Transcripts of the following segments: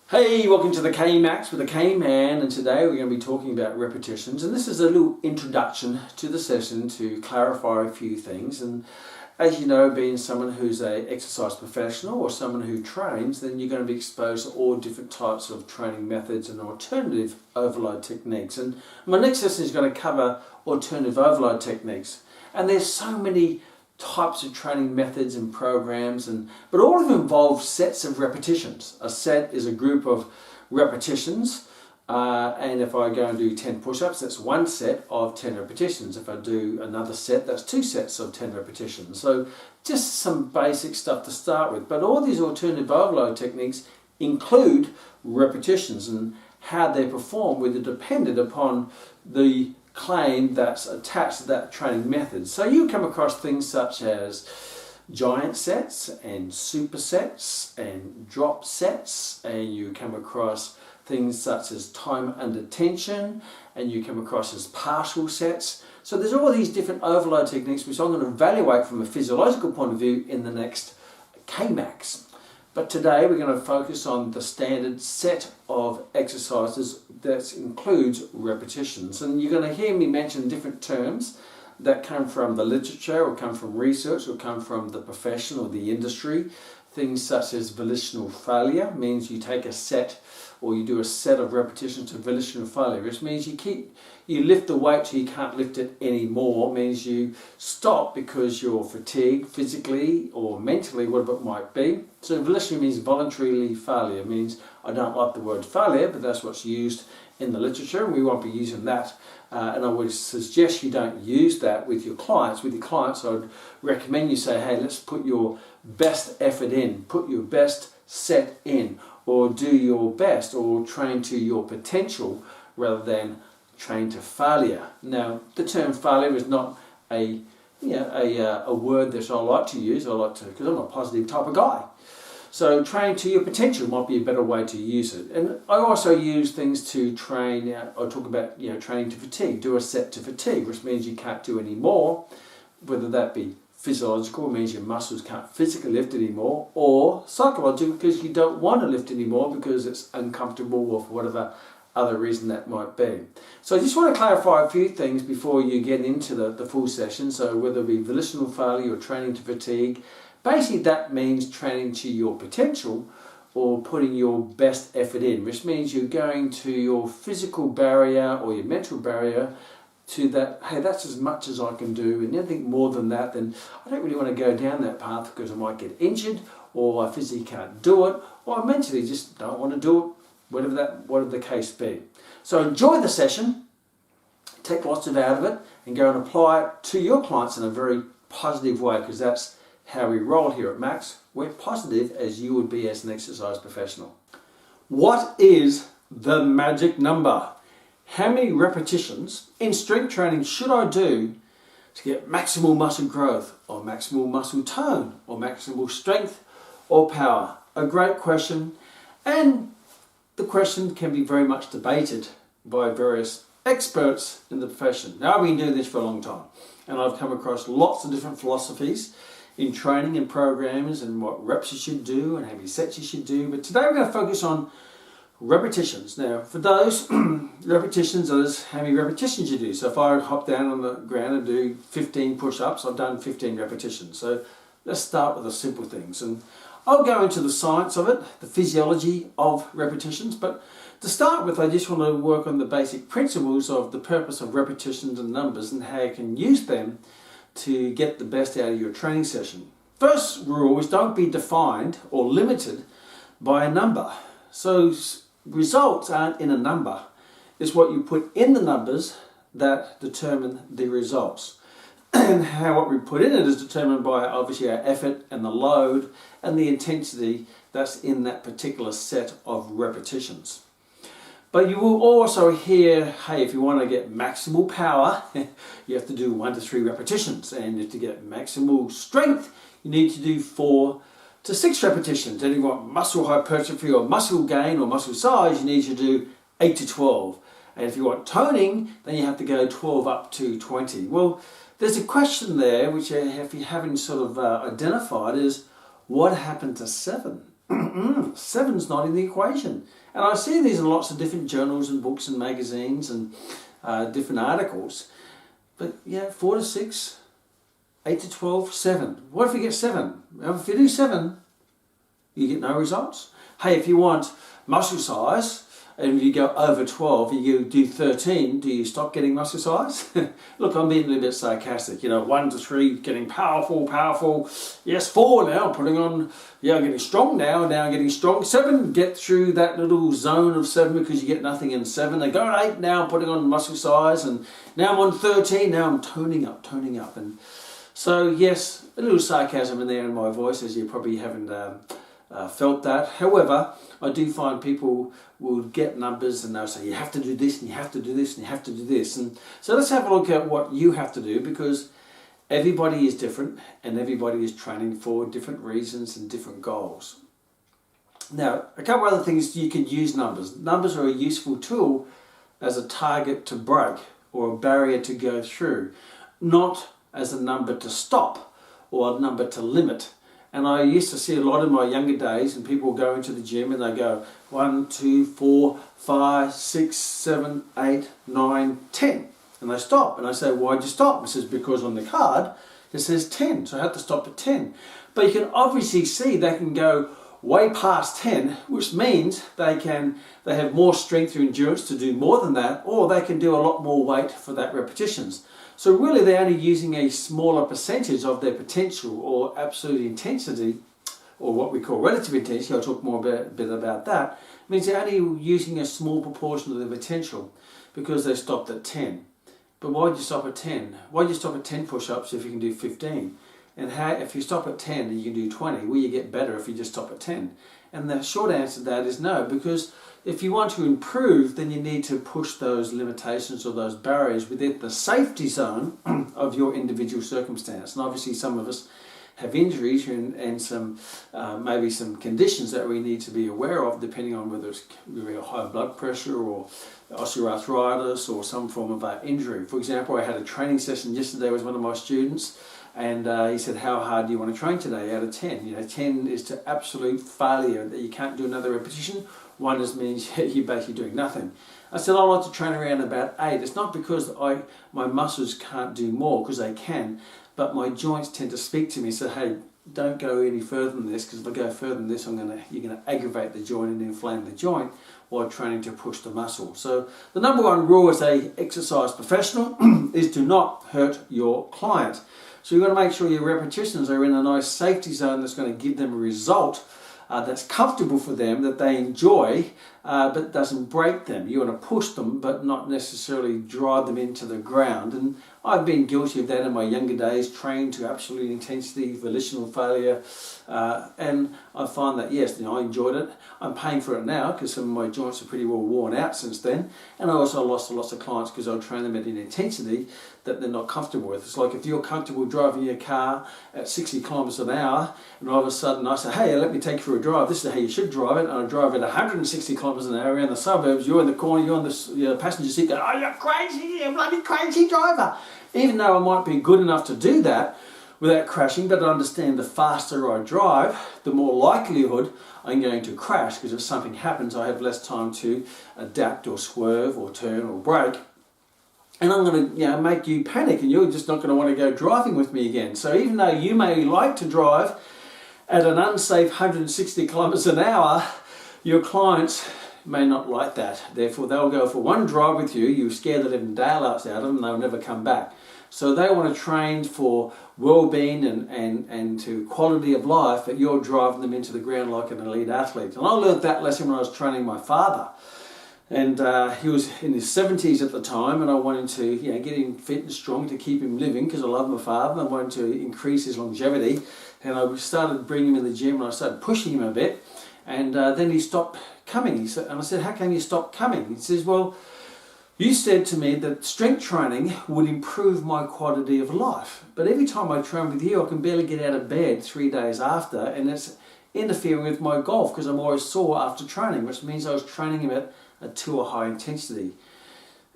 Hey, welcome to the K-Max with the K-Man, and today we're going to be talking about repetitions, and this is a little introduction to the session to clarify a few things. And as you know, being someone who's an exercise professional or someone who trains, then you're going to be exposed to all different types of training methods and alternative overload techniques. And my next session is going to cover alternative overload techniques, and there's so many types of training methods and programs, but all of them involve sets of repetitions. A set is a group of repetitions, and if I go and do 10 push-ups, that's one set of 10 repetitions. If I do another set, that's two sets of 10 repetitions. So just some basic stuff to start with, but all these alternative overload techniques include repetitions, and how they perform will be dependent upon the claim that's attached to that training method. So you come across things such as giant sets and supersets and drop sets, and you come across things such as time under tension, and you come across as partial sets. So there's all these different overload techniques which I'm going to evaluate from a physiological point of view in the next K-Max. But today we're going to focus on the standard set of exercises that includes repetitions. And you're going to hear me mention different terms that come from the literature or come from research or come from the profession or the industry. Things such as volitional failure means you take a set or you do a set of repetitions to volitional failure. Which means you lift the weight till you can't lift it anymore. It means you stop because you're fatigued physically or mentally, whatever it might be. So volitional means voluntarily failure. It means I don't like the word failure, but that's what's used in the literature, and we won't be using that. And I would suggest you don't use that with your clients. With your clients, I'd recommend you say, hey, let's put your best effort in, put your best set in, or do your best, or train to your potential rather than train to failure. Now, the term failure is not a word that I like to use. I like to, because I'm a positive type of guy. So train to your potential might be a better way to use it. And I also use things to train. I talk about training to fatigue. Do a set to fatigue, which means you can't do any more, whether that be physiological, means your muscles can't physically lift anymore, or psychological, because you don't want to lift anymore because it's uncomfortable or for whatever other reason that might be. So I just want to clarify a few things before you get into the full session. So whether it be volitional failure or training to fatigue, basically that means training to your potential or putting your best effort in, which means you're going to your physical barrier or your mental barrier to that, hey, that's as much as I can do, and anything more than that, then I don't really want to go down that path because I might get injured, or I physically can't do it, or I mentally just don't want to do it, whatever the case be. So enjoy the session, take lots out of it, and go and apply it to your clients in a very positive way, because that's how we roll here at Max. We're positive as you would be as an exercise professional. What is the magic number? How many repetitions in strength training should I do to get maximal muscle growth, or maximal muscle tone, or maximal strength or power? A great question, and the question can be very much debated by various experts in the profession. Now, I've been doing this for a long time, and I've come across lots of different philosophies in training and programs, and what reps you should do and how many sets you should do. But today we're going to focus on repetitions. Now, for those, repetitions is how many repetitions you do. So if I hop down on the ground and do 15 push-ups, I've done 15 repetitions. So let's start with the simple things. And I'll go into the science of it, the physiology of repetitions. But to start with, I just want to work on the basic principles of the purpose of repetitions and numbers and how you can use them to get the best out of your training session. First rule is don't be defined or limited by a number. So results aren't in a number. It's what you put in the numbers that determine the results. And how what we put in it is determined by obviously our effort and the load and the intensity that's in that particular set of repetitions. But you will also hear, hey, if you want to get maximal power, you have to do 1 to 3 repetitions. And if to get maximal strength, you need to do 4 to 6 repetitions. And if you want muscle hypertrophy or muscle gain or muscle size, you need to do 8 to 12. And if you want toning, then you have to go 12 up to 20. Well, there's a question there, which if you haven't sort of identified, is what happened to 7 Seven's not in the equation. And I see these in lots of different journals and books and magazines and different articles. But yeah, 4 to 6, 8 to 12, 7. What if you get 7? If you do 7, you get no results. Hey, if you want muscle size, and you go over 12, you do 13, do you stop getting muscle size? Look, I'm being a little bit sarcastic. 1 to 3, getting powerful. Yes, 4 now, putting on, I'm getting strong now I'm getting strong. 7, get through that little zone of 7 because you get nothing in 7. They go at 8 now, putting on muscle size, and now I'm on 13, now I'm toning up. And so, yes, a little sarcasm in there in my voice, as you probably haven't felt that. However, I do find people will get numbers and they'll say you have to do this and you have to do this and you have to do this. And so let's have a look at what you have to do, because everybody is different and everybody is training for different reasons and different goals. Now, a couple other things you can use numbers. Numbers are a useful tool as a target to break or a barrier to go through, not as a number to stop or a number to limit. And I used to see a lot in my younger days, and people would go into the gym and they go 1, 2, 4, 5, 6, 7, 8, 9, 10. And they stop. And I say, why'd you stop? It says, because on the card it says 10. So I had to stop at 10. But you can obviously see they can go way past 10, which means they have more strength or endurance to do more than that, or they can do a lot more weight for that repetitions. So really they're only using a smaller percentage of their potential or absolute intensity, or what we call relative intensity. I'll talk more a bit about that. It means they're only using a small proportion of their potential because they stopped at 10. But why would you stop at 10? Why would you stop at 10 push-ups if you can do 15? And if you stop at 10 and you can do 20, will you get better if you just stop at 10? And the short answer to that is no, because if you want to improve, then you need to push those limitations or those barriers within the safety zone of your individual circumstance. And obviously some of us have injuries and some maybe some conditions that we need to be aware of, depending on whether it's really high blood pressure or osteoarthritis or some form of injury. For example, I had a training session yesterday with one of my students, and he said, how hard do you want to train today out of 10? 10 is to absolute failure, that you can't do another repetition. 1 just means you're basically doing nothing. I said, I like to train around about 8. It's not because my muscles can't do more, because they can, but my joints tend to speak to me and say, hey, don't go any further than this, because if I go further than this, you're going to aggravate the joint and inflame the joint while training to push the muscle. So the number one rule as an exercise professional is to not hurt your client. So you've got to make sure your repetitions are in a nice safety zone that's going to give them a result that's comfortable for them, that they enjoy, but doesn't break them. You want to push them, but not necessarily drive them into the ground. And I've been guilty of that in my younger days, trained to absolute intensity, volitional failure, and I find that, yes, I enjoyed it. I'm paying for it now because some of my joints are pretty well worn out since then, and I also lost lots of clients because I train them at an intensity that they're not comfortable with. It's like if you're comfortable driving your car at 60 kilometers an hour, and all of a sudden I say, hey, let me take you for a drive, this is how you should drive it, and I drive at 160 kilometers an hour around the suburbs, you're in the corner, you're on the passenger seat going, oh, you're crazy, you're a bloody crazy driver. Even though I might be good enough to do that without crashing, but I understand the faster I drive, the more likelihood I'm going to crash, because if something happens, I have less time to adapt or swerve or turn or brake. And I'm going to make you panic, and you're just not going to want to go driving with me again. So even though you may like to drive at an unsafe 160 kilometers an hour, your clients may not like that. Therefore, they'll go for one drive with you, you're scared the living daylights out of them, and they'll never come back. So they want to train for well-being and to quality of life, that you're driving them into the ground like an elite athlete. And I learned that lesson when I was training my father. And he was in his 70s at the time, and I wanted to get him fit and strong to keep him living, because I love my father and I wanted to increase his longevity. And I started bringing him in the gym, and I started pushing him a bit, and then he stopped coming. And I said, how come you stopped coming? He says, well, you said to me that strength training would improve my quality of life, but every time I train with you I can barely get out of bed 3 days after, and it's interfering with my golf because I'm always sore after training, which means I was training him at too high intensity.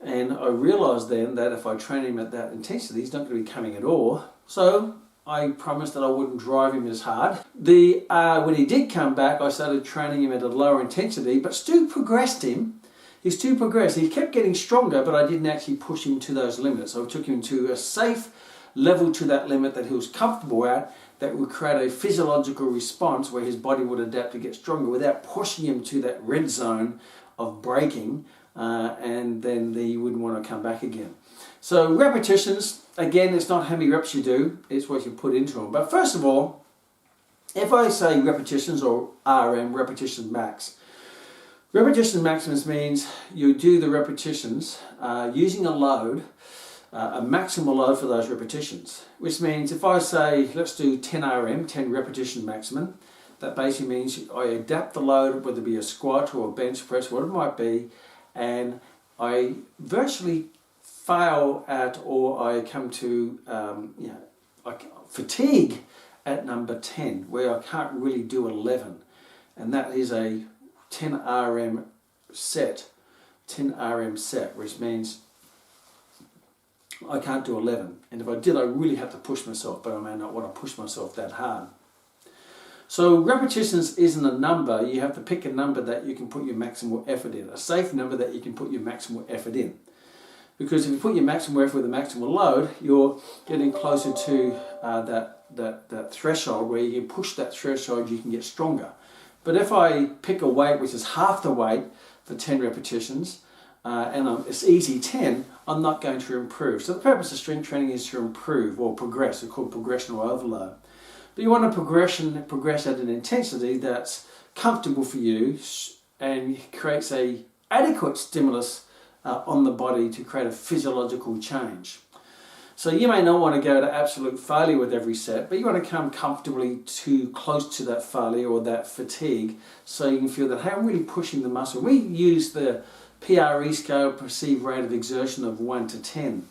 And I realised then that if I train him at that intensity, he's not going to be coming at all. So I promised that I wouldn't drive him as hard. When he did come back, I started training him at a lower intensity, but still progressed him. He still progressed. He kept getting stronger, but I didn't actually push him to those limits. I took him to a safe level, to that limit that he was comfortable at, that would create a physiological response where his body would adapt to get stronger without pushing him to that red zone of breaking, and then he wouldn't want to come back again. So repetitions, again, it's not how many reps you do, it's what you put into them. But first of all, if I say repetitions or RM, repetition max, repetition maximus means you do the repetitions using a load, a maximal load for those repetitions. Which means if I say, let's do 10 RM, 10 repetition maximum, that basically means I adapt the load, whether it be a squat or a bench press, what it might be, and I virtually fail at, or I come to fatigue at number 10, where I can't really do 11, and that is a 10 RM set, which means I can't do 11, and if I did, I really have to push myself, but I may not want to push myself that hard. So repetitions isn't a number. You have to pick a number that you can put your maximal effort in, a safe number that you can put your maximal effort in. Because if you put your maximal effort with a maximal load, you're getting closer to that threshold where you can push that threshold, you can get stronger. But if I pick a weight which is half the weight for 10 repetitions, and it's easy 10, I'm not going to improve. So the purpose of strength training is to improve or progress. It's called progressional overload. But you want to progress at an intensity that's comfortable for you and creates a adequate stimulus on the body to create a physiological change. So you may not want to go to absolute failure with every set, but you want to come comfortably too close to that failure or that fatigue, so you can feel that, hey, I'm really pushing the muscle. We use the PRE scale, perceived rate of exertion, of 1 to 10.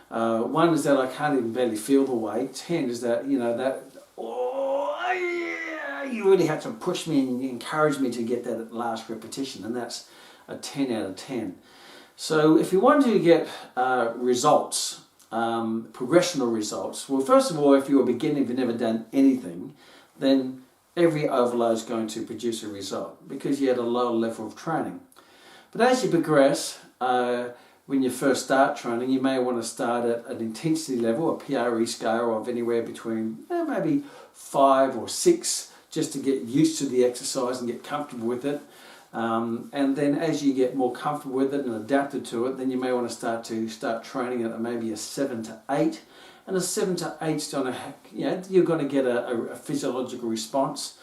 1 is that I can't even barely feel the weight. 10 is that, oh yeah, you really have to push me and encourage me to get that last repetition, and that's a 10 out of 10. So if you want to get results, progressional results, well, first of all, if you're a beginner, if you've never done anything, then every overload is going to produce a result because you had a lower level of training. But as you progress, when you first start training, you may want to start at an intensity level, a PRE scale of anywhere between maybe 5 or 6, just to get used to the exercise and get comfortable with it. And then as you get more comfortable with it and adapted to it, then you may want to start training at maybe a 7 to 8. And a 7 to 8 is going to, you're going to get a physiological response.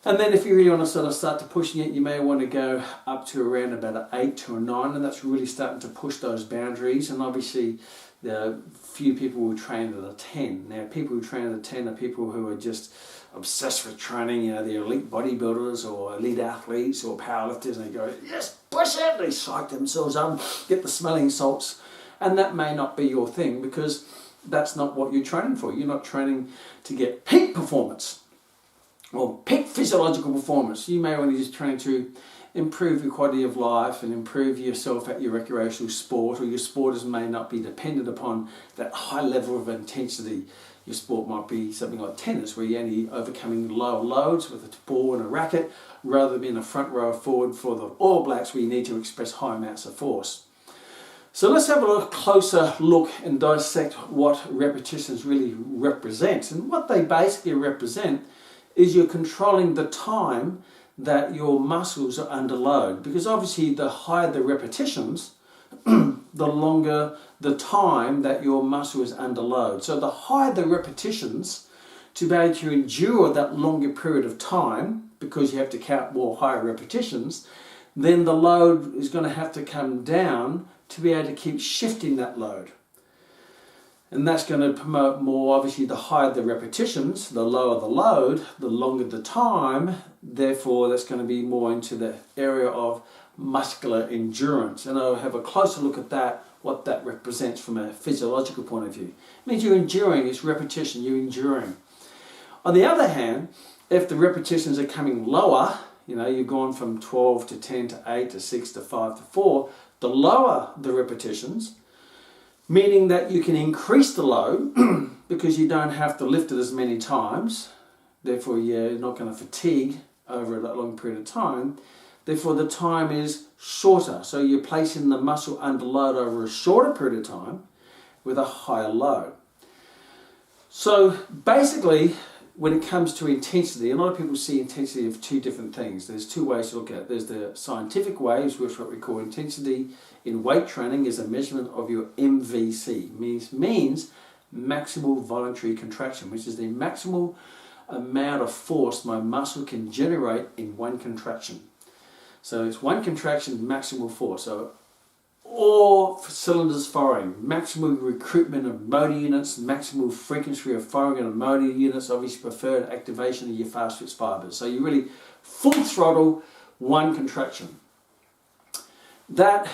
And then if you really want to sort of start to pushing it, you may want to go up to around about an 8 to a 9, and that's really starting to push those boundaries. And obviously, the few people who train at a 10. Now, people who train at a 10 are people who are just obsessed with training, they're elite bodybuilders or elite athletes or powerlifters, and they go, yes, push it, they psych themselves up, get the smelling salts, and that may not be your thing because that's not what you're training for. You're not training to get peak performance or peak physiological performance. You may want to just train to improve your quality of life and improve yourself at your recreational sport, or your sporters may not be dependent upon that high level of intensity. Your sport might be something like tennis, where you're only overcoming lower loads with a ball and a racket, rather than being a front row forward for the All Blacks, where you need to express high amounts of force. So let's have a closer look and dissect what repetitions really represent. And what they basically represent is you're controlling the time that your muscles are under load. Because obviously the higher the repetitions, the longer the time that your muscle is under load. So the higher the repetitions, to be able to endure that longer period of time, because you have to count more higher repetitions, then the load is going to have to come down to be able to keep shifting that load. And that's going to promote more, obviously, the higher the repetitions, the lower the load, the longer the time. Therefore, that's going to be more into the area of muscular endurance. And I'll have a closer look at that, what that represents from a physiological point of view. It means you're enduring, it's repetition, you're enduring. On the other hand, if the repetitions are coming lower, you've gone from 12 to 10 to 8 to 6 to 5 to 4, the lower the repetitions, meaning that you can increase the load because you don't have to lift it as many times. Therefore, you're not going to fatigue over that long period of time. Therefore, the time is shorter. So you're placing the muscle under load over a shorter period of time with a higher load. So basically, when it comes to intensity, a lot of people see intensity of two different things. There's two ways to look at it. There's the scientific ways, which is what we call intensity in weight training is a measurement of your MVC. Means maximal voluntary contraction, which is the maximal amount of force my muscle can generate in one contraction. So it's one contraction, maximal force. So all cylinders firing, maximal recruitment of motor units, maximal frequency of firing of motor units, obviously preferred activation of your fast twitch fibers. So you really full throttle one contraction. That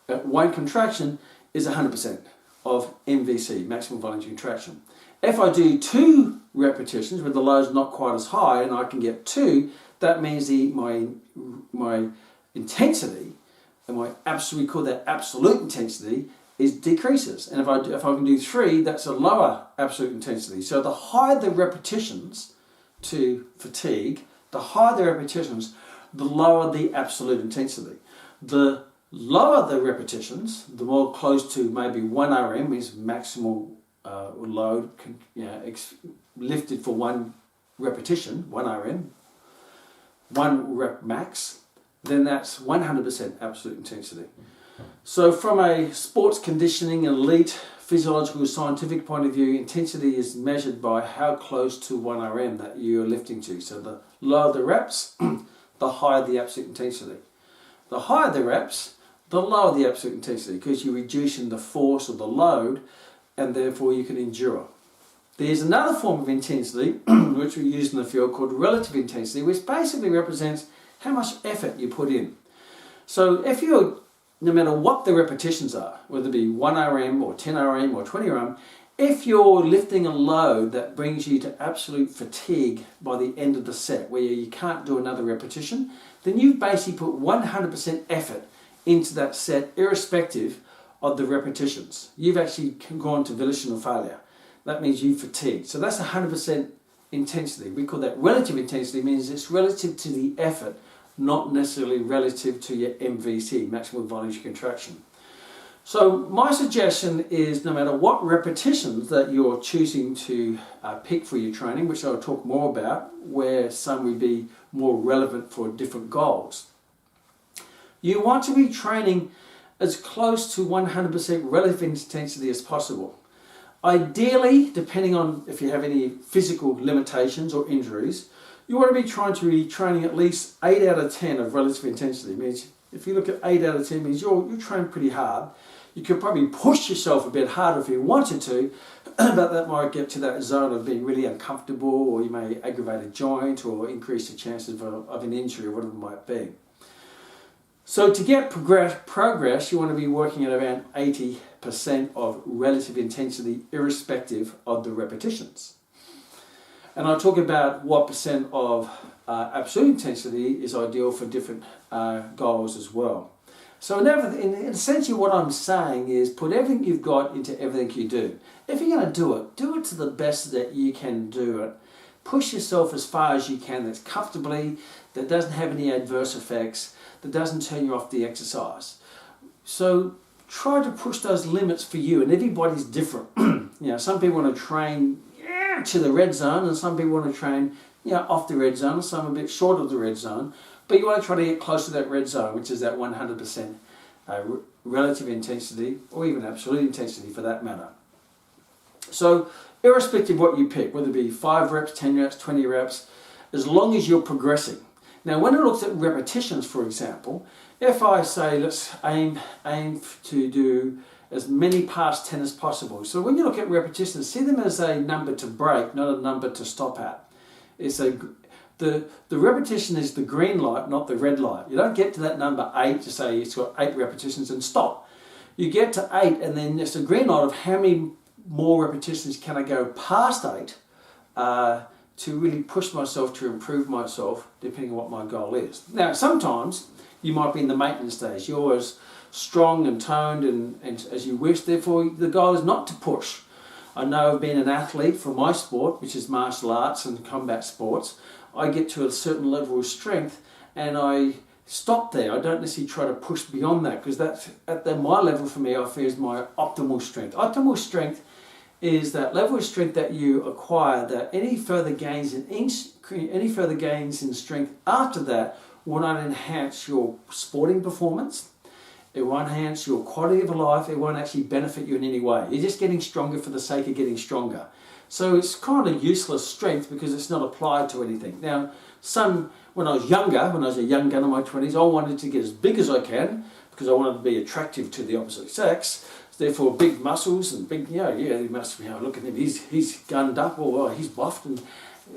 one contraction is 100% of MVC, maximum voluntary contraction. If I do 2 repetitions where the load's not quite as high and I can get 2, that means my intensity, and we call that absolute intensity, decreases. And if I can do 3, that's a lower absolute intensity. So the higher the repetitions to fatigue, the higher the repetitions, the lower the absolute intensity. The lower the repetitions, the more close to maybe 1 RM is maximal load lifted for one repetition, 1 RM, 1 rep max, then that's 100% absolute intensity. So from a sports conditioning, elite, physiological, scientific point of view, intensity is measured by how close to 1 RM that you're lifting to. So the lower the reps, the higher the absolute intensity. The higher the reps, the lower the absolute intensity, because you're reducing the force of the load and therefore you can endure. There's another form of intensity which we use in the field called relative intensity, which basically represents how much effort you put in. So if you're, no matter what the repetitions are, whether it be 1 RM or 10 RM or 20 RM, if you're lifting a load that brings you to absolute fatigue by the end of the set, where you can't do another repetition, then you've basically put 100% effort into that set, irrespective of the repetitions. You've actually gone to volitional failure. That means you fatigued. So that's 100% intensity. We call that relative intensity, means it's relative to the effort, not necessarily relative to your MVC, maximum voluntary contraction. So my suggestion is no matter what repetitions that you're choosing to pick for your training, which I'll talk more about, where some would be more relevant for different goals, you want to be training as close to 100% relative intensity as possible. Ideally, depending on if you have any physical limitations or injuries, you want to be trying to be training at least 8 out of 10 of relative intensity. It means if you look at 8 out of 10, means you're training pretty hard. You could probably push yourself a bit harder if you wanted to, but that might get to that zone of being really uncomfortable, or you may aggravate a joint or increase the chances of an injury or whatever it might be. So to get progress, you want to be working at around 80% of relative intensity, irrespective of the repetitions. And I'll talk about what percent of absolute intensity is ideal for different goals as well. So essentially what I'm saying is put everything you've got into everything you do. If you're going to do it to the best that you can do it. Push yourself as far as you can, that's comfortably, that doesn't have any adverse effects, that doesn't turn you off the exercise. So try to push those limits for you, and everybody's different. Some people want to train to the red zone, and some people want to train off the red zone, and some a bit short of the red zone. But you want to try to get close to that red zone, which is that 100% relative intensity, or even absolute intensity for that matter. So irrespective of what you pick, whether it be 5 reps, 10 reps, 20 reps, as long as you're progressing. Now when it looks at repetitions, for example, if I say let's aim to do as many past 10 as possible. So when you look at repetitions, see them as a number to break, not a number to stop at. The repetition is the green light, not the red light. You don't get to that number 8 to say it's got 8 repetitions and stop. You get to 8 and then it's a green light of how many more repetitions can I go past 8 to really push myself to improve myself, depending on what my goal is. Now sometimes You might be in the maintenance stage. You're as strong and toned and as you wish. Therefore, the goal is not to push. I know being an athlete for my sport, which is martial arts and combat sports, I get to a certain level of strength and I stop there. I don't necessarily try to push beyond that, because that's my level for me, I feel, is my optimal strength. Optimal strength is that level of strength that you acquire, that any further gains in strength after that will not enhance your sporting performance. It won't enhance your quality of life. It won't actually benefit you in any way. You're just getting stronger for the sake of getting stronger. So it's kind of useless strength because it's not applied to anything. Now, when I was a young gun in my 20s, I wanted to get as big as I can because I wanted to be attractive to the opposite sex. Therefore, big muscles and big, he must be, look at him, he's gunned up, or he's buffed. And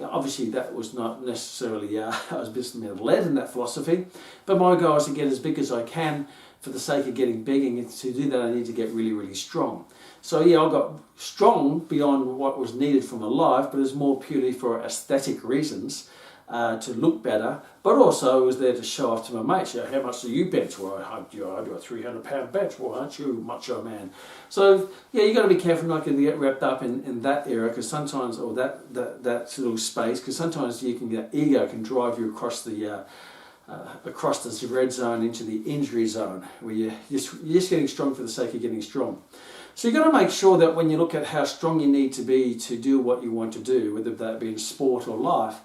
obviously that was not necessarily, I was a bit led in that philosophy. But my goal is to get as big as I can for the sake of getting big, and to do that I need to get really, really strong. So I got strong beyond what was needed for my life, but it's more purely for aesthetic reasons, to look better, but also I was there to show off to my mates. How much do you bench? Well, I do a 300-pound bench. Well, aren't you macho man? So you got to be careful not to get wrapped up in that area, because sometimes, or that little space, because sometimes ego can drive you across the red zone into the injury zone, where you're just getting strong for the sake of getting strong. So you've got to make sure that when you look at how strong you need to be to do what you want to do, whether that be in sport or life.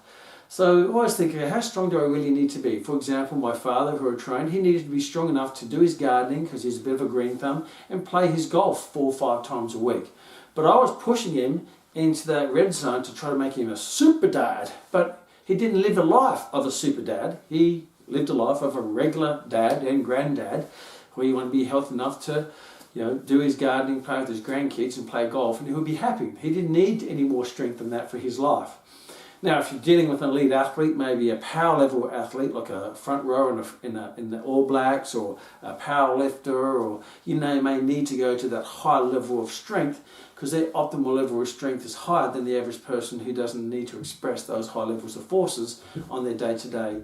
So I always think, how strong do I really need to be? For example, my father, who I trained, he needed to be strong enough to do his gardening, because he's a bit of a green thumb, and play his golf 4 or 5 times a week. But I was pushing him into that red zone to try to make him a super dad. But he didn't live a life of a super dad. He lived a life of a regular dad and granddad, where he wanted to be healthy enough to do his gardening, play with his grandkids and play golf, and he would be happy. He didn't need any more strength than that for his life. Now, if you're dealing with an elite athlete, maybe a power level athlete, like a front rower in the All Blacks, or a power lifter, or may need to go to that high level of strength, because their optimal level of strength is higher than the average person who doesn't need to express those high levels of forces on their day-to-day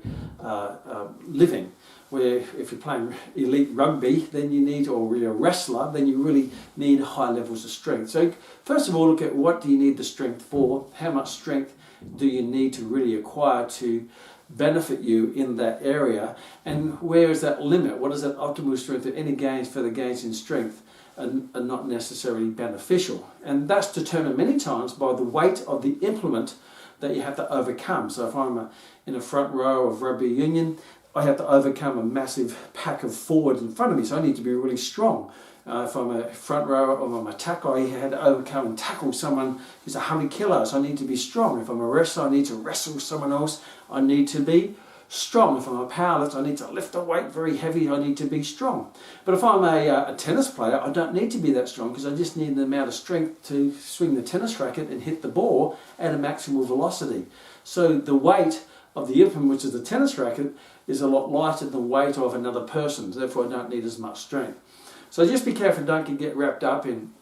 living. Where if you're playing elite rugby, then you need, or you're a wrestler, then you really need high levels of strength. So first of all, look at what do you need the strength for, how much strength do you need to really acquire to benefit you in that area, and where is that limit? What is that optimal strength? That any further gains in strength are not necessarily beneficial, and that's determined many times by the weight of the implement that you have to overcome. So if I'm in a front row of rugby union, I have to overcome a massive pack of forwards in front of me, so I need to be really strong. If I'm a front rower or I'm a tackle, I had to overcome and tackle someone who's 100 kilos. I need to be strong. If I'm a wrestler, I need to wrestle someone else. I need to be strong. If I'm a powerlifter, I need to lift a weight very heavy. I need to be strong. But if I'm a tennis player, I don't need to be that strong, because I just need the amount of strength to swing the tennis racket and hit the ball at a maximal velocity. So the weight of the implement, which is the tennis racket, is a lot lighter than the weight of another person. Therefore, I don't need as much strength. So just be careful, don't get wrapped up in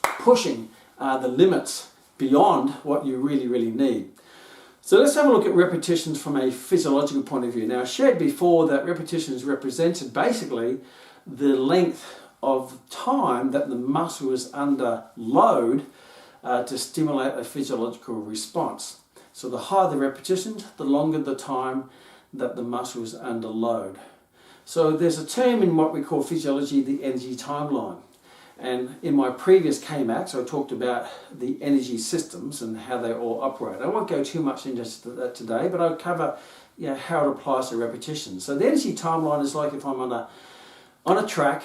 pushing the limits beyond what you really, really need. So let's have a look at repetitions from a physiological point of view. Now, I shared before that repetitions represented basically the length of time that the muscle is under load to stimulate a physiological response. So the higher the repetitions, the longer the time that the muscle is under load. So there's a term in what we call physiology, the energy timeline. And in my previous Kmax, I talked about the energy systems and how they all operate. I won't go too much into that today, but I'll cover how it applies to repetitions. So the energy timeline is like if I'm on a track,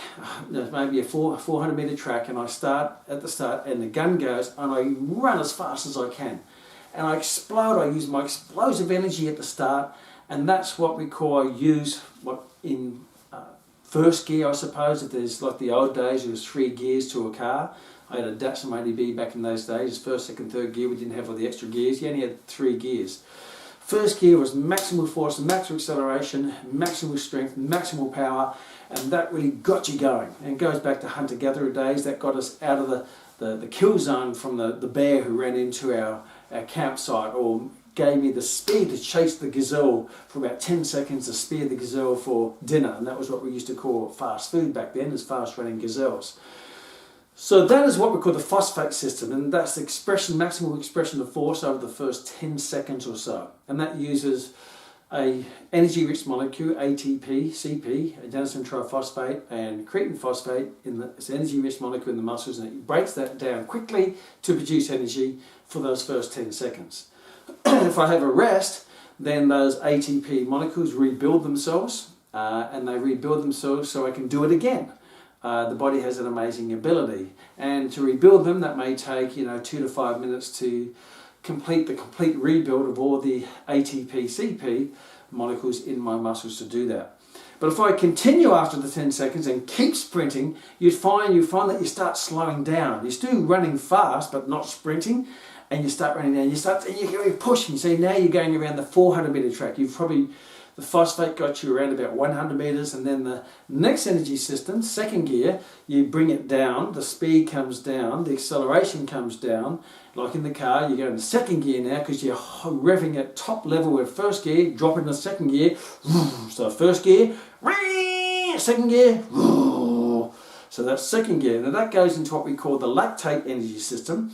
maybe a 400 meter track, and I start at the start and the gun goes and I run as fast as I can. And I explode, I use my explosive energy at the start, and that's what we call in first gear, I suppose. If there's like the old days, there was 3 gears to a car. I had a Datsun ADB back in those days. First, second, third gear, we didn't have all the extra gears. You only had 3 gears. First gear was maximal force, maximal acceleration, maximal strength, maximal power, and that really got you going. And it goes back to hunter-gatherer days. That got us out of the kill zone from the bear who ran into our campsite, or gave me the speed to chase the gazelle for about 10 seconds to spear the gazelle for dinner. And that was what we used to call fast food back then, as fast running gazelles. So that is what we call the phosphate system, and that's the expression, maximal expression of force over the first 10 seconds or so. And that uses a energy-rich molecule, ATP, CP, adenosine triphosphate, and creatine phosphate. It's an energy-rich molecule in the muscles, and it breaks that down quickly to produce energy for those first 10 seconds. If I have a rest, then those ATP molecules rebuild themselves, and they rebuild themselves so I can do it again. The body has an amazing ability, and to rebuild them, that may take 2 to 5 minutes to complete the complete rebuild of all the ATP, CP molecules in my muscles to do that. But if I continue after the 10 seconds and keep sprinting, you find that you start slowing down. You're still running fast, but not sprinting, and you start running down. You're pushing. So now you're going around the 400-meter track. The phosphate got you around about 100 meters, and then the next energy system, second gear, you bring it down, the speed comes down, the acceleration comes down. Like in the car, you go in the second gear now because you're revving at top level with first gear, drop in the second gear. So first gear, second gear. So that's second gear. Now that goes into what we call the lactate energy system.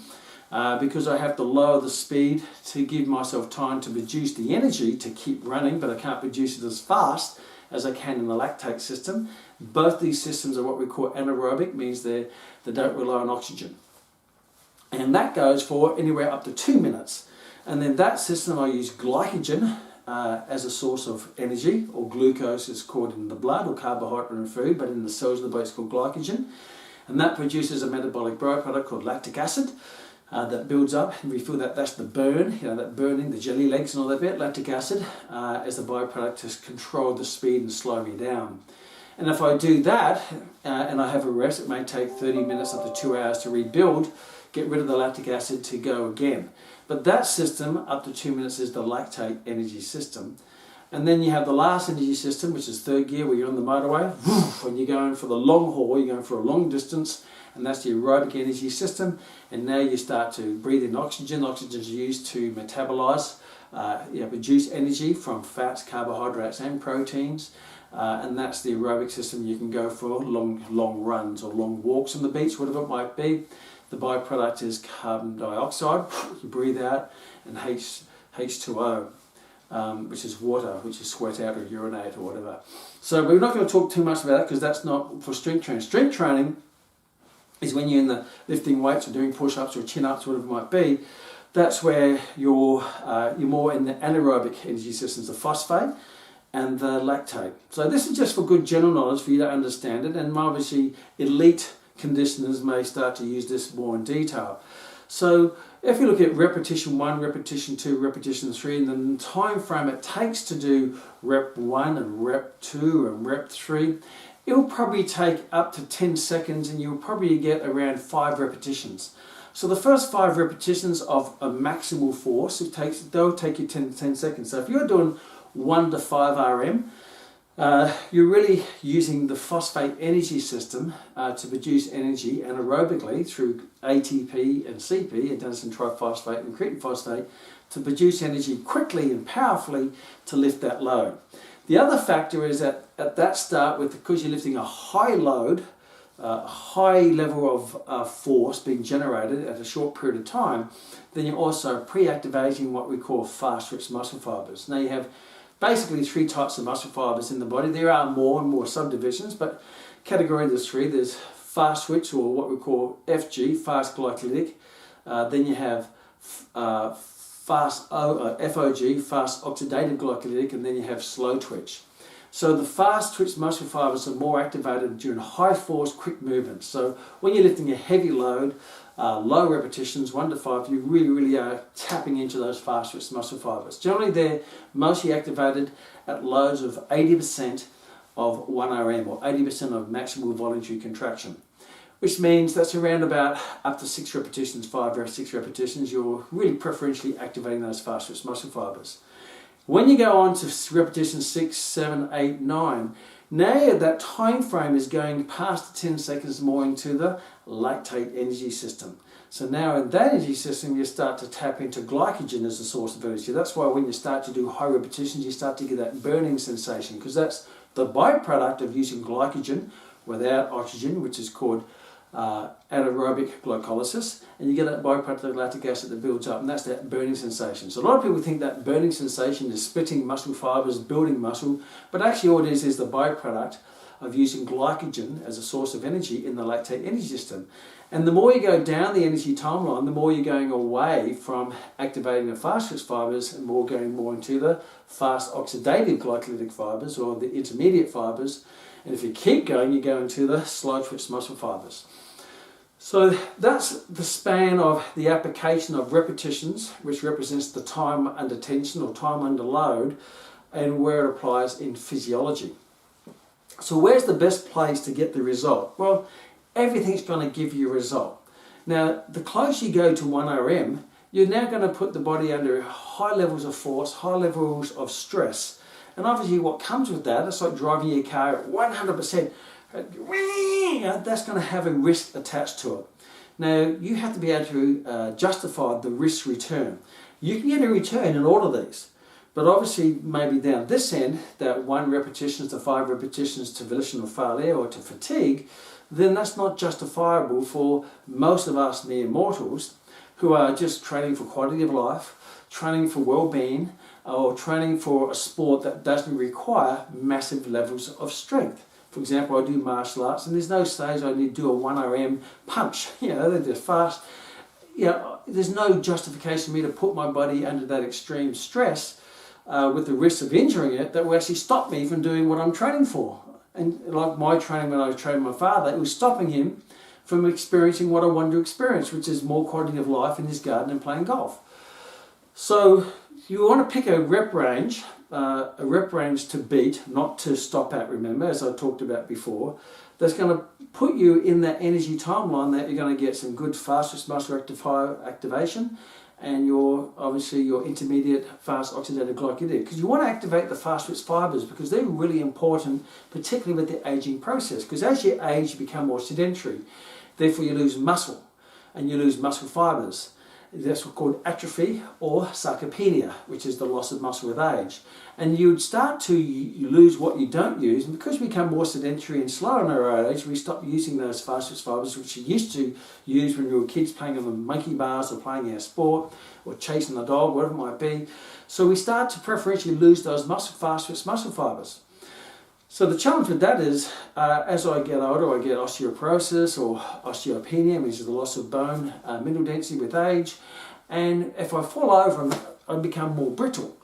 Because I have to lower the speed to give myself time to produce the energy to keep running, but I can't produce it as fast as I can in the lactate system. Both these systems are what we call anaerobic, means they don't rely on oxygen. And that goes for anywhere up to 2 minutes. And then that system I use glycogen as a source of energy, or glucose is called in the blood, or carbohydrate in food, but in the cells of the body it's called glycogen. And that produces a metabolic byproduct called lactic acid. That builds up, and we feel that that's the burn, that burning, the jelly legs and all that bit, lactic acid, as a byproduct to control the speed and slow me down. And if I do that, and I have a rest, it may take 30 minutes up to 2 hours to rebuild, get rid of the lactic acid to go again. But that system, up to 2 minutes, is the lactate energy system. And then you have the last energy system, which is third gear, where you're on the motorway, when you're going for the long haul, you're going for a long distance, and that's the aerobic energy system. And now you start to breathe in oxygen. Oxygen is used to metabolize, produce energy from fats, carbohydrates, and proteins. And that's the aerobic system. You can go for long runs or long walks on the beach, whatever it might be. The byproduct is carbon dioxide, you breathe out, and H2O. Which is water, which is sweat out or urinate or whatever. So we're not going to talk too much about that because that's not for strength training. Strength training is when you're in the lifting weights or doing push-ups or chin-ups, whatever it might be. That's where you're more in the anaerobic energy systems, the phosphate and the lactate. So this is just for good general knowledge for you to understand it, and obviously elite conditioners may start to use this more in detail. So if you look at repetition 1, repetition 2, repetition 3, and then the time frame it takes to do rep 1 and rep 2 and rep 3, it'll probably take up to 10 seconds, and you'll probably get around 5 repetitions. So the first 5 repetitions of a maximal force, they'll take you 10 seconds. So if you're doing 1 to 5 RM, you're really using the phosphate energy system to produce energy anaerobically through ATP and CP, adenosine triphosphate and creatine phosphate, to produce energy quickly and powerfully to lift that load. The other factor is that at that start, because you're lifting a high load, high level of force being generated at a short period of time, then you're also pre-activating what we call fast-twitch muscle fibers. Now you have basically 3 types of muscle fibers in the body. There are more and more subdivisions, but category there's 3. There's fast twitch, or what we call FG, fast glycolytic. Then you have FOG, fast oxidative glycolytic, and then you have slow twitch. So the fast twitch muscle fibers are more activated during high force, quick movements. So when you're lifting a heavy load, low repetitions, 1 to 5, you really are tapping into those fast twitch muscle fibers. Generally, they're mostly activated at loads of 80% of 1 RM, or 80% of maximal voluntary contraction, which means that's around about up to 6 repetitions, 5 or 6 repetitions. You're really preferentially activating those fast twitch muscle fibers. When you go on to repetition 6, 7, 8, 9, now that time frame is going past the 10 seconds more into the lactate energy system. So now in that energy system, you start to tap into glycogen as a source of energy. That's why when you start to do high repetitions, you start to get that burning sensation, because that's the byproduct of using glycogen without oxygen, which is called anaerobic glycolysis, and you get that byproduct of lactic acid that builds up, and that's that burning sensation. So a lot of people think that burning sensation is splitting muscle fibers, building muscle, but actually all it is the byproduct of using glycogen as a source of energy in the lactate energy system. And the more you go down the energy timeline, the more you're going away from activating the fast twitch fibers and going more into the fast oxidative glycolytic fibers, or the intermediate fibers. And if you keep going, you go into the slow twitch muscle fibers. So that's the span of the application of repetitions, which represents the time under tension or time under load, and where it applies in physiology. So where's the best place to get the result? Well, everything's going to give you a result. Now, the closer you go to 1 RM, you're now going to put the body under high levels of force, high levels of stress. And obviously what comes with that, it's like driving your car at 100%. That's going to have a risk attached to it. Now, you have to be able to justify the risk return. You can get a return in all of these. But obviously, maybe down this end, that 1 repetitions to 5 repetitions to volitional failure or to fatigue, then that's not justifiable for most of us mere mortals who are just training for quality of life, training for well-being, or training for a sport that doesn't require massive levels of strength. For example, I do martial arts, and there's no stage I need to do a 1 RM punch. They're just fast. There's no justification for me to put my body under that extreme stress with the risk of injuring it that will actually stop me from doing what I'm training for. And like my training when I was training my father, it was stopping him from experiencing what I wanted to experience, which is more quality of life in his garden and playing golf. So you want to pick a rep range to beat, not to stop at, remember, as I talked about before, that's going to put you in that energy timeline that you're going to get some good fast twitch muscle activation, and your intermediate fast oxidative glycolytic, because you want to activate the fast twitch fibers, because they're really important, particularly with the aging process, because as you age you become more sedentary, therefore you lose muscle and you lose muscle fibers. That's what's called atrophy or sarcopenia, which is the loss of muscle with age. And you would start to lose what you don't use, and because we become more sedentary and slow in our age, we stop using those fast twitch fibers which you used to use when we were kids playing on the monkey bars or playing our sport or chasing the dog, whatever it might be. So we start to preferentially lose those fast twitch muscle fibers. So the challenge with that is, as I get older, I get osteoporosis or osteopenia, which is the loss of bone mineral density with age. And if I fall over, I become more brittle.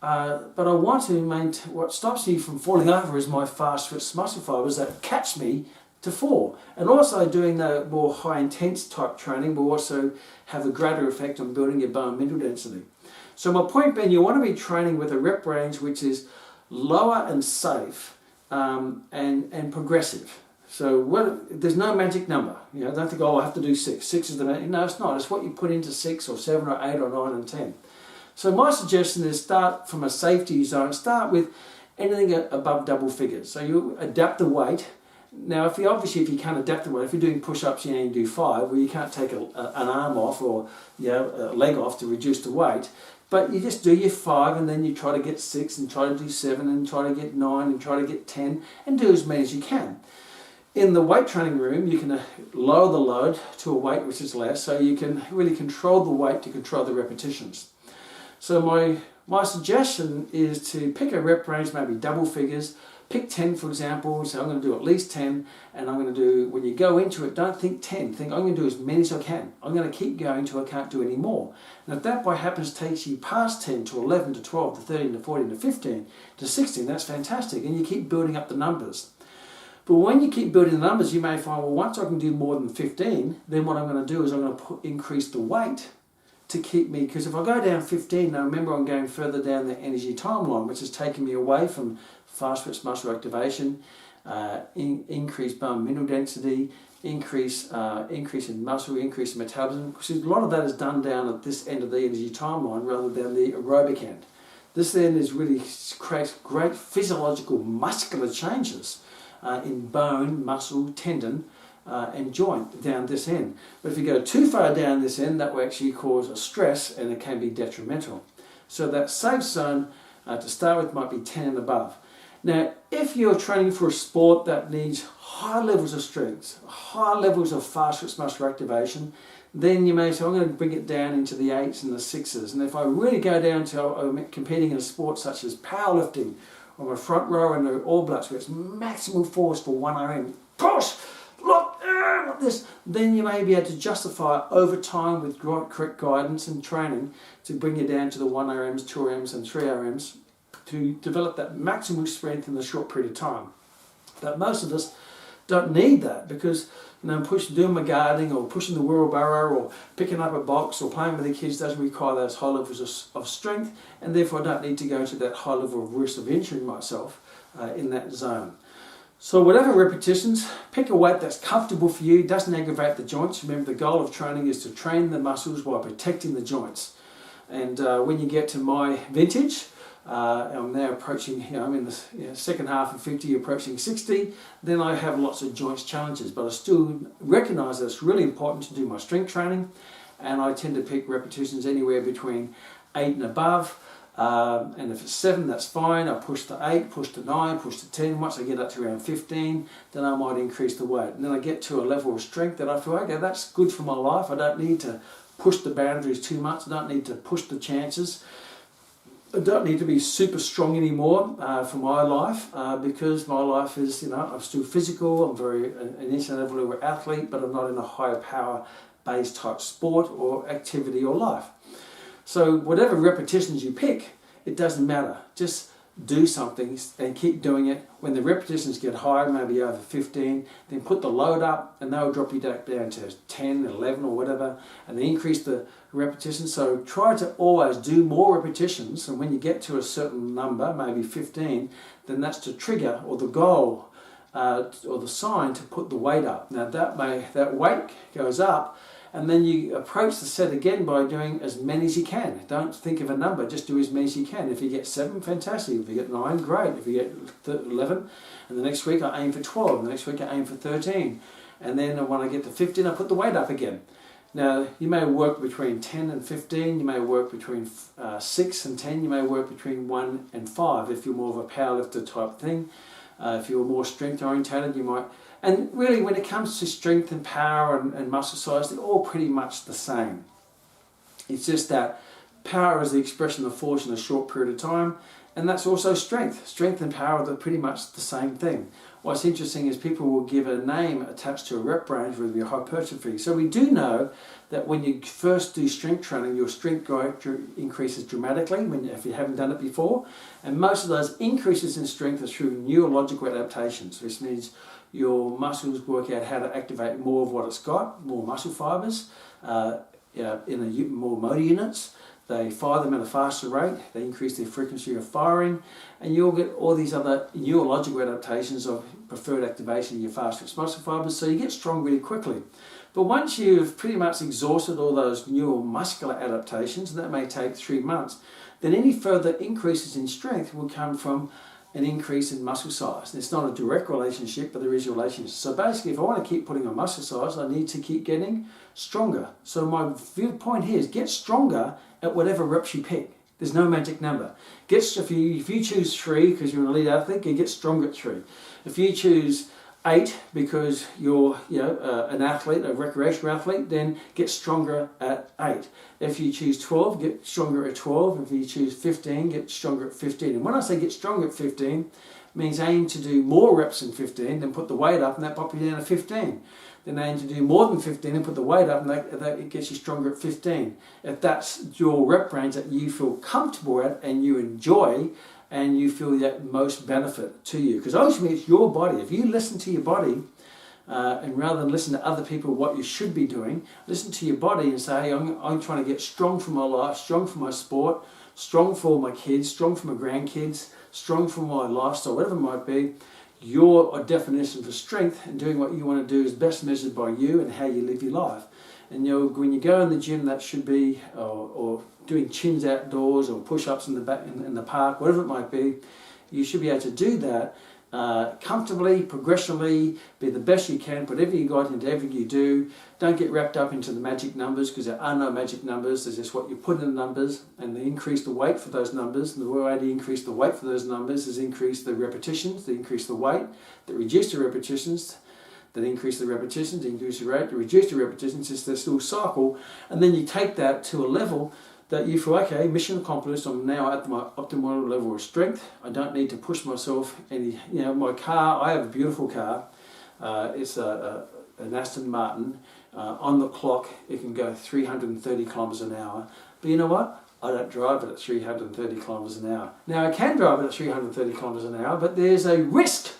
But I want to maintain, what stops me from falling over is my fast twitch muscle fibers that catch me to fall. And also doing the more high intense type training will also have a greater effect on building your bone mineral density. So my point being, you want to be training with a rep range which is lower and safe, and progressive. So there's no magic number. Don't think, I have to do 6. 6 is the magic. No, it's not. It's what you put into 6 or 7 or 8 or 9 and 10. So my suggestion is start from a safety zone. Start with anything above double figures. So you adapt the weight. Now, if you can't adapt the weight, if you're doing push-ups, you only do 5, well, you can't take an arm off or a leg off to reduce the weight. But you just do your 5, and then you try to get 6, and try to do 7, and try to get 9, and try to get 10, and do as many as you can. In the weight training room, you can lower the load to a weight which is less, so you can really control the weight to control the repetitions. So my suggestion is to pick a rep range, maybe double figures. Pick 10, for example. So I'm going to do at least 10, and I'm going to do, when you go into it, don't think 10. Think, I'm going to do as many as I can. I'm going to keep going until I can't do any more. And if that by happens takes you past 10 to 11 to 12 to 13 to 14 to 15 to 16, that's fantastic. And you keep building up the numbers. But when you keep building the numbers, you may find, well, once I can do more than 15, then what I'm going to do is I'm going to increase the weight to keep me, because if I go down 15, now remember I'm going further down the energy timeline, which is taking me away from fast twitch muscle activation, increase bone mineral density, increase in muscle, increase in metabolism, because a lot of that is done down at this end of the energy timeline rather than the aerobic end. This then creates great physiological muscular changes in bone, muscle, tendon, and joint down this end. But if you go too far down this end, that will actually cause a stress and it can be detrimental. So that safe zone to start with might be 10 and above. Now, if you're training for a sport that needs high levels of strength, high levels of fast twitch muscle activation, then you may say, I'm going to bring it down into the 8s and the 6s. And if I really go down to competing in a sport such as powerlifting, or a front row in the All Blacks where it's maximum force for 1 RM, push, look, like this, then you may be able to justify over time with correct guidance and training to bring you down to the 1 RMs, 2 RMs and 3 RMs to develop that maximum strength in a short period of time. But most of us don't need that because doing my gardening or pushing the wheelbarrow or picking up a box or playing with the kids doesn't require those high levels of strength, and therefore I don't need to go to that high level of risk of injuring myself in that zone. So whatever repetitions, pick a weight that's comfortable for you, doesn't aggravate the joints. Remember, the goal of training is to train the muscles while protecting the joints. And when you get to my vintage, I'm now approaching, I'm in the second half of 50, approaching 60, then I have lots of joints challenges, but I still recognise that it's really important to do my strength training, and I tend to pick repetitions anywhere between 8 and above, and if it's 7, that's fine. I push to 8, push to 9, push to 10. Once I get up to around 15, then I might increase the weight, and then I get to a level of strength that I feel, okay, that's good for my life. I don't need to push the boundaries too much, I don't need to push the chances. I don't need to be super strong anymore for my life because my life is, I'm still physical, I'm an internet level athlete, but I'm not in a higher power based type sport or activity or life. So whatever repetitions you pick, it doesn't matter. Just do something and keep doing it. When the repetitions get higher, maybe over 15, then put the load up and they'll drop you down to 10, 11 or whatever, and then increase the repetitions. So try to always do more repetitions, and when you get to a certain number, maybe 15, then that's the trigger or the goal or the sign to put the weight up. Now that weight goes up, and then you approach the set again by doing as many as you can. Don't think of a number, just do as many as you can. If you get 7, fantastic. If you get 9, great. If you get 11, and the next week I aim for 12, the next week I aim for 13. And then when I get to 15, I put the weight up again. Now, you may work between 10 and 15, you may work between 6 and 10, you may work between 1 and 5 if you're more of a powerlifter type thing. If you're more strength orientated, you might. And really, when it comes to strength and power and muscle size, they're all pretty much the same. It's just that power is the expression of force in a short period of time, and that's also strength. Strength and power are pretty much the same thing. What's interesting is people will give a name attached to a rep range, whether you're hypertrophy. So we do know that when you first do strength training, your strength increases dramatically if you haven't done it before. And most of those increases in strength are through neurological adaptations, which means your muscles work out how to activate more of what it's got, more muscle fibers, in more motor units. They fire them at a faster rate, they increase their frequency of firing, and you'll get all these other neurological adaptations of preferred activation of your fast twitch muscle fibers, so you get strong really quickly. But once you've pretty much exhausted all those neuromuscular adaptations, and that may take 3 months, then any further increases in strength will come from an increase in muscle size. And it's not a direct relationship, but there is a relationship. So basically, if I want to keep putting on muscle size, I need to keep getting stronger. So my point here is get stronger at whatever reps you pick. There's no magic number. If you choose 3 because you're an elite athlete, you get stronger at 3. If you choose 8 because you're an athlete, a recreational athlete, then get stronger at 8. If you choose 12, get stronger at 12. If you choose 15, get stronger at 15. And when I say get stronger at 15, it means aim to do more reps than 15, then put the weight up, and that pops you down to 15. Then aim to do more than 15 and put the weight up, and that it gets you stronger at 15. If that's your rep range that you feel comfortable at and you enjoy, and you feel that most benefit to you. Because ultimately it's your body. If you listen to your body, and rather than listen to other people what you should be doing, listen to your body and say, hey, I'm trying to get strong for my life, strong for my sport, strong for my kids, strong for my grandkids, strong for my lifestyle, whatever it might be. Your definition for strength and doing what you want to do is best measured by you and how you live your life. And when you go in the gym, that should be, or doing chins outdoors or push-ups in the park, whatever it might be, you should be able to do that. comfortably, progressively, be the best you can, put everything you got into everything you do. Don't get wrapped up into the magic numbers, because there are no magic numbers. There's just what you put in the numbers, and they increase the weight for those numbers. And the way to increase the weight for those numbers is increase the repetitions, they increase the weight, that reduce the repetitions, that increase the repetitions, increase the rate, to reduce the repetitions. It's this little cycle, and then you take that to a level that you feel, okay, mission accomplished, I'm now at my optimal level of strength. I don't need to push myself any, my car, I have a beautiful car. It's an Aston Martin. On the clock, it can go 330 kilometers an hour. But you know what? I don't drive it at 330 kilometers an hour. Now, I can drive it at 330 kilometers an hour, but there's a risk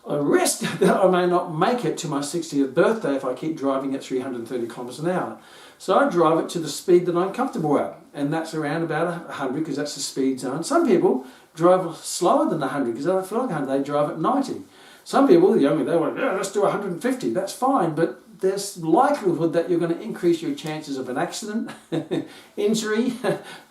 that I may not make it to my 60th birthday if I keep driving at 330 kilometers an hour. So I drive it to the speed that I'm comfortable at, and that's around about 100, because that's the speed zone. Some people drive slower than 100 because they don't feel like 100, they drive at 90. Some people, they want, let's do 150, that's fine, but there's likelihood that you're going to increase your chances of an accident, injury,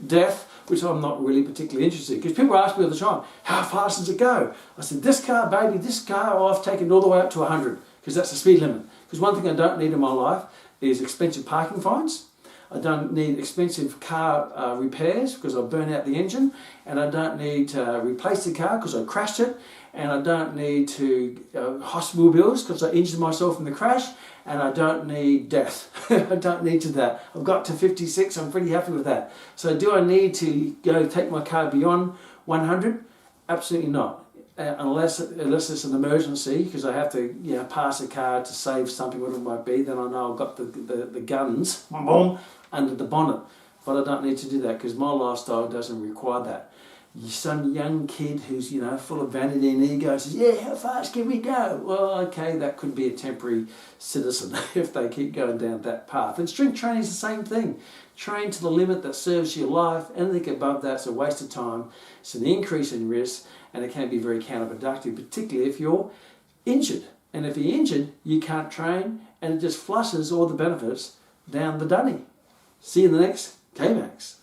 death, which I'm not really particularly interested in. Because people ask me all the time, how fast does it go? I said, this car, baby, this car, I've taken it all the way up to 100, because that's the speed limit. Because one thing I don't need in my life is expensive parking fines. I don't need expensive car repairs because I burn out the engine, and I don't need to replace the car because I crashed it, and I don't need to hospital bills because I injured myself in the crash, and I don't need death. I don't need to that. I've got to 56, I'm pretty happy with that. So do I need to go take my car beyond 100? Absolutely not. Unless it's an emergency, because I have to pass a car to save something, whatever it might be, then I know I've got the guns under the bonnet. But I don't need to do that because my lifestyle doesn't require that. Some young kid who's full of vanity and ego says, yeah, how fast can we go? Well, okay, that could be a temporary citizen if they keep going down that path. And strength training is the same thing. Train to the limit that serves your life. Anything above that's a waste of time. It's an increase in risk, and it can be very counterproductive, particularly if you're injured. And if you're injured, you can't train, and it just flushes all the benefits down the dunny. See you in the next Kmax.